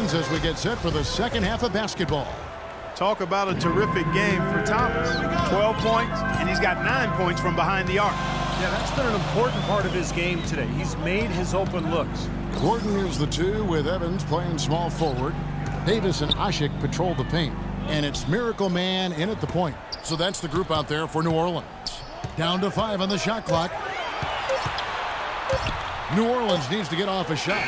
begins as we get set for the second half of basketball. Talk about a terrific game for Thomas. 12 points, and he's got 9 points from behind the arc. Yeah, that's been an important part of his game today. He's made his open looks. Gordon is the 2 with Evans playing small forward. Davis and Asik patrol the paint. And it's Miracle Man in at the point. So that's the group out there for New Orleans. Down to 5 on the shot clock. New Orleans needs to get off a shot.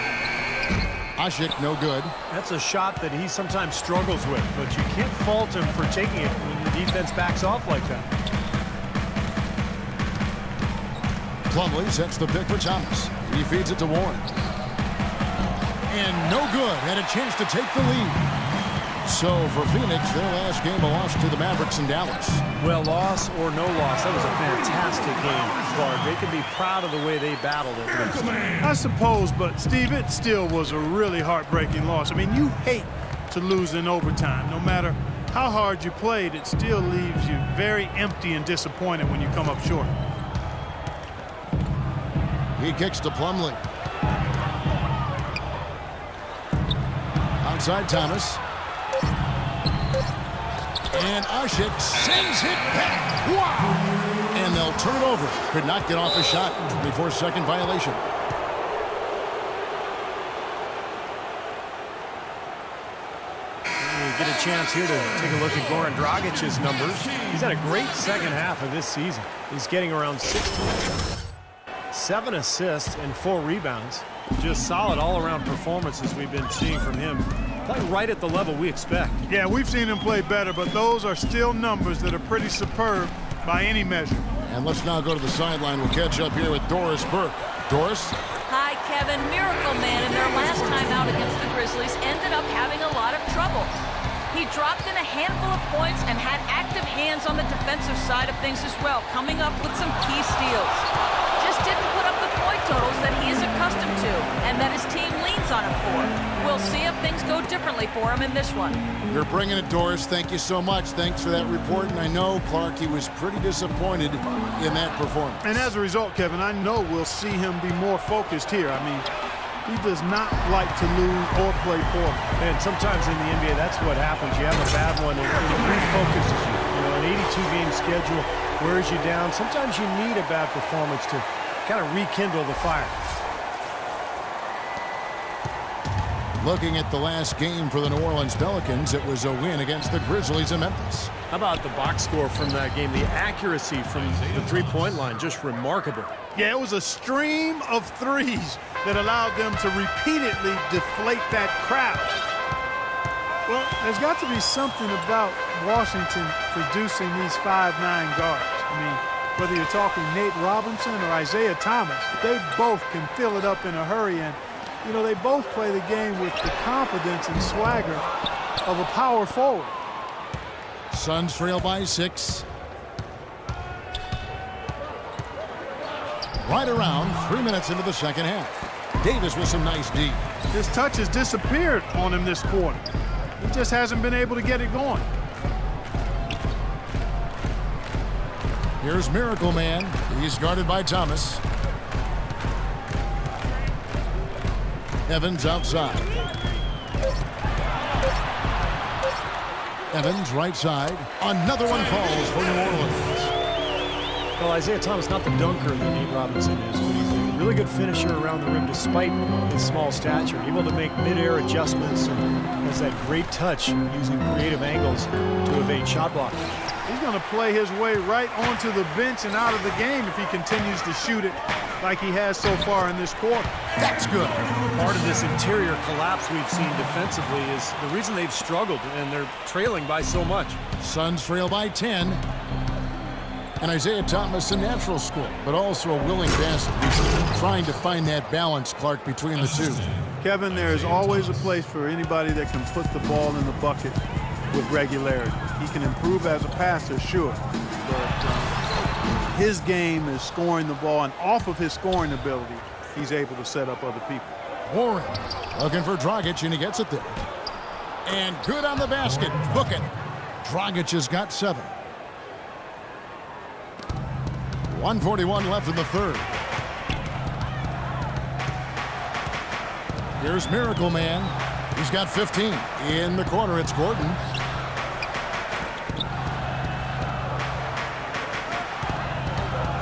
Asik, no good. That's a shot that he sometimes struggles with, but you can't fault him for taking it when the defense backs off like that. Plumlee sets the pick for Thomas. He feeds it to Warren. And no good. Had a chance to take the lead. So for Phoenix, their last game a loss to the Mavericks in Dallas. Well, loss or no loss, that was a fantastic game, Clark. They can be proud of the way they battled it. I suppose, but Steve, it still was a really heartbreaking loss. I mean, you hate to lose in overtime. No matter how hard you played, it still leaves you very empty and disappointed when you come up short. He kicks to Plumlee. Outside Thomas. And Asik sends it back. Wow! And they'll turn it over. Could not get off a shot. 24-second violation. You get a chance here to take a look at Goran Dragic's numbers. He's had a great second half of this season. He's getting around 16. 7 assists and 4 rebounds. Just solid all-around performances we've been seeing from him. Playing right at the level we expect. Yeah, we've seen him play better, but those are still numbers that are pretty superb by any measure. And let's now go to the sideline. We'll catch up here with Doris Burke. Doris? Hi, Kevin. Miracle Man in their last time out against the Grizzlies ended up having a lot of trouble. He dropped in a handful of points and had active hands on the defensive side of things as well, coming up with some key steals. Just didn't put up the point totals that he is accustomed to and that his team leans on him for. We'll see if things go differently for him in this one. You're bringing it, Doris. Thank you so much. Thanks for that report. And I know, Clark, he was pretty disappointed in that performance. And as a result, Kevin, I know we'll see him be more focused here. I mean, he does not like to lose or play poorly. And sometimes in the NBA, that's what happens. You have a bad one, and it refocuses you. You know, an 82-game schedule wears you down. Sometimes you need a bad performance to kind of rekindle the fire. Looking at the last game for the New Orleans Pelicans, it was a win against the Grizzlies in Memphis. How about the box score from that game? The accuracy from the three-point line, just remarkable. Yeah, it was a stream of threes that allowed them to repeatedly deflate that crowd. Well, there's got to be something about Washington producing these 5'9" guards. I mean, whether you're talking Nate Robinson or Isaiah Thomas, they both can fill it up in a hurry, and you know, they both play the game with the confidence and swagger of a power forward. Suns trail by 6. Right around 3 minutes into the second half. Davis with some nice D. His touch has disappeared on him this quarter. He just hasn't been able to get it going. Here's Miracle Man. He's guarded by Thomas. Evans outside. Evans right side. Another one falls for New Orleans. Well, Isaiah Thomas, not the dunker that Nate Robinson is, but he's a really good finisher around the rim despite his small stature. Able to make mid-air adjustments and has that great touch using creative angles to evade shot blocking. He's going to play his way right onto the bench and out of the game if he continues to shoot it like he has so far in this quarter. That's good. Part of this interior collapse we've seen defensively is the reason they've struggled, and they're trailing by so much. Suns trail by 10. And Isaiah Thomas, a natural scorer, but also a willing passer. He's trying to find that balance, Clark, between the two. Kevin, there is always a place for anybody that can put the ball in the bucket with regularity. He can improve as a passer, sure, but his game is scoring the ball, and off of his scoring ability, he's able to set up other people. Warren looking for Dragic, and he gets it there. And good on the basket. Book it. Dragic has got 7. 1:41 left in the third. Here's Miracle Man. He's got 15. In the corner, it's Gordon.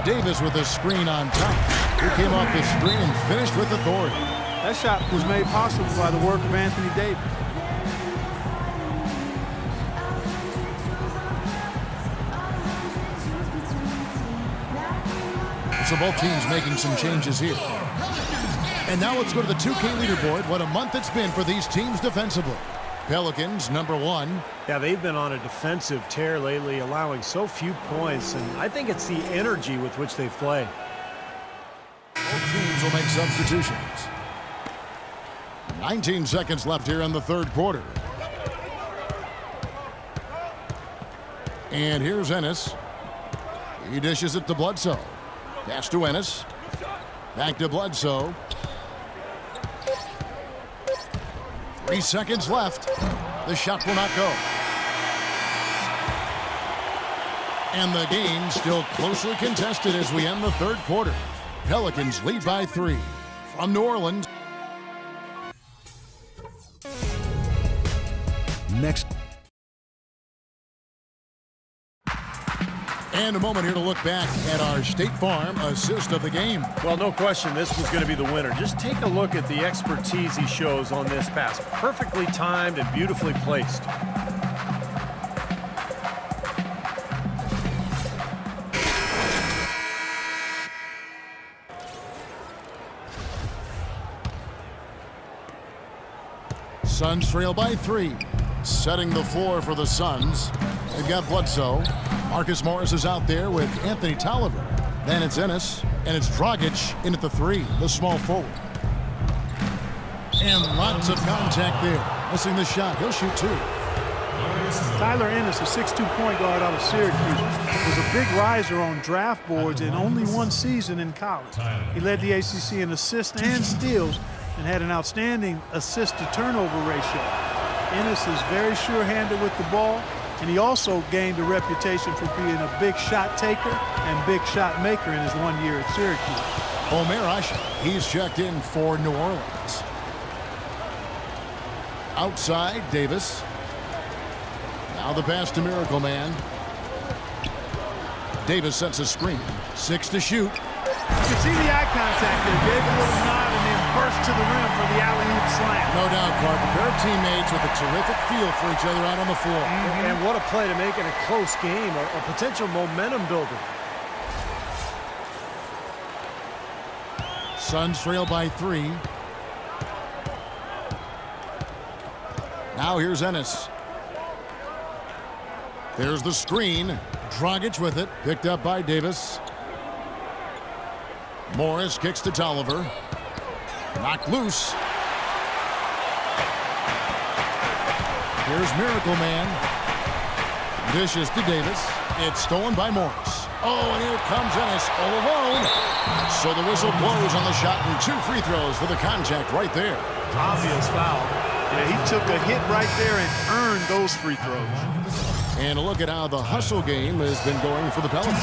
Davis with a screen on top. He came off the screen and finished with authority. That shot was made possible by the work of Anthony Davis. So both teams making some changes here. And now let's go to the 2K leaderboard. What a month it's been for these teams defensively. Pelicans, number 1. Yeah, they've been on a defensive tear lately, allowing so few points, and I think it's the energy with which they play. Both teams will make substitutions. 19 seconds left here in the third quarter. And here's Ennis. He dishes it to Bledsoe. Pass to Ennis. Back to Bledsoe. 3 seconds left. The shot will not go. And the game still closely contested as we end the third quarter. Pelicans lead by 3. From New Orleans. Next. And a moment here to look back at our State Farm assist of the game. Well, no question, this was going to be the winner. Just take a look at the expertise he shows on this pass. Perfectly timed and beautifully placed. Suns trail by 3. Setting the floor for the Suns. They've got Bledsoe. Marcus Morris is out there with Anthony Tolliver. Then it's Ennis, and it's Dragic in at the 3, the small forward. And lots of contact there. Missing the shot. He'll shoot 2. Tyler Ennis, a 6'2" point guard out of Syracuse, was a big riser on draft boards in only one season in college. He led the ACC in assists and steals and had an outstanding assist-to-turnover ratio. Ennis is very sure-handed with the ball, and he also gained a reputation for being a big shot taker and big shot maker in his 1 year at Syracuse. Omer Ashe, he's checked in for New Orleans. Outside, Davis. Now the pass to Miracle Man. Davis sets a screen. 6 to shoot. You can see the eye contact there. Gave a little nod and then burst to the rim for the alley-oop slam. No doubt, Clark. A pair of teammates with a terrific feel for each other out on the floor. And what a play to make it a close game, a potential momentum builder. Suns trail by 3. Now here's Ennis. There's the screen. Dragic with it. Picked up by Davis. Morris kicks to Tolliver. Knocked loose. Here's Miracle Man. Dishes to Davis. It's stolen by Morris. Oh, and here comes Ennis all alone. So the whistle blows on the shot and 2 free throws for the contact right there. Obvious foul. Yeah, he took a hit right there and earned those free throws. And a look at how the hustle game has been going for the Pelicans.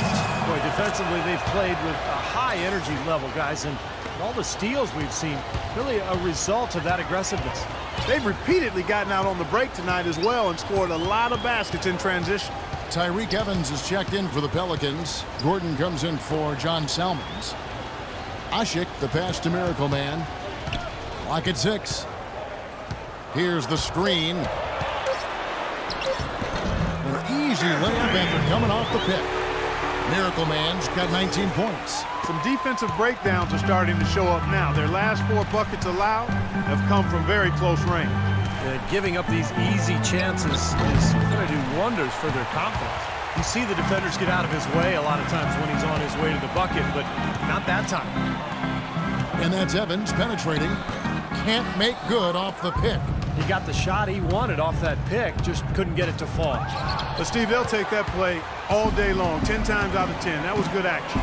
Boy, defensively, they've played with a high energy level, guys, and all the steals we've seen, really a result of that aggressiveness. They've repeatedly gotten out on the break tonight as well and scored a lot of baskets in transition. Tyreke Evans is checked in for the Pelicans. Gordon comes in for John Salmons. Ashe, the pass to Miracle Man. Clock at 6. Here's the screen. An easy layup after coming off the pick. Miracle Man's got 19 points. Some defensive breakdowns are starting to show up now. Their last 4 buckets allowed have come from very close range. Giving up these easy chances is going to do wonders for their confidence. You see the defenders get out of his way a lot of times when he's on his way to the bucket, but not that time. And that's Evans penetrating. Can't make good off the pick. He got the shot he wanted off that pick, just couldn't get it to fall. But, Steve, they'll take that play all day long, 10 times out of 10. That was good action.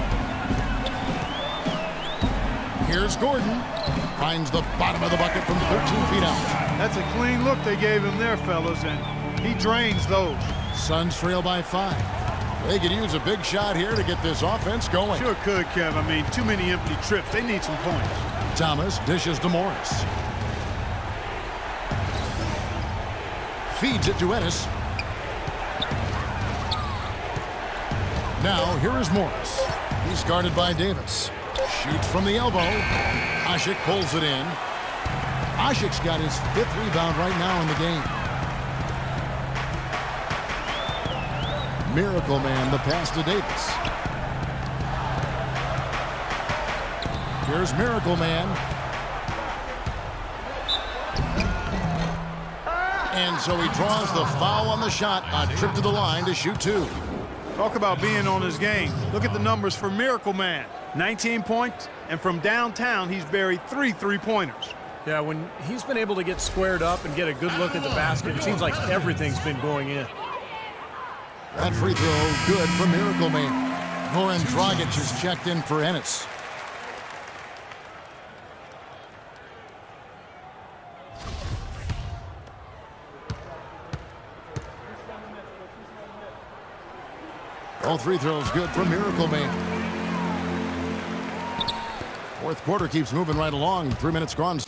Here's Gordon. Finds the bottom of the bucket from 13 feet out. That's a clean look they gave him there, fellas, and he drains those. Suns trail by 5. They could use a big shot here to get this offense going. Sure could, Kev. I mean, too many empty trips. They need some points. Thomas dishes to Morris. feeds it to Ennis. Now, here is Morris. He's guarded by Davis. Shoots from the elbow. Asik pulls it in. Asik's got his 5th rebound right now in the game. Miracle Man, the pass to Davis. Here's Miracle Man. And so he draws the foul on the shot. A trip to the line to shoot 2. Talk about being on his game. Look at the numbers for Miracle Man. 19 points, and from downtown, he's buried 3 3-pointers. Yeah, when he's been able to get squared up and get a good look at the basket, it seems like everything's been going in. That free throw good for Miracle Man. Goran Dragic is checked in for Ennis. All free throws good for Miracle Man. 4th quarter keeps moving right along. 3 minutes gone.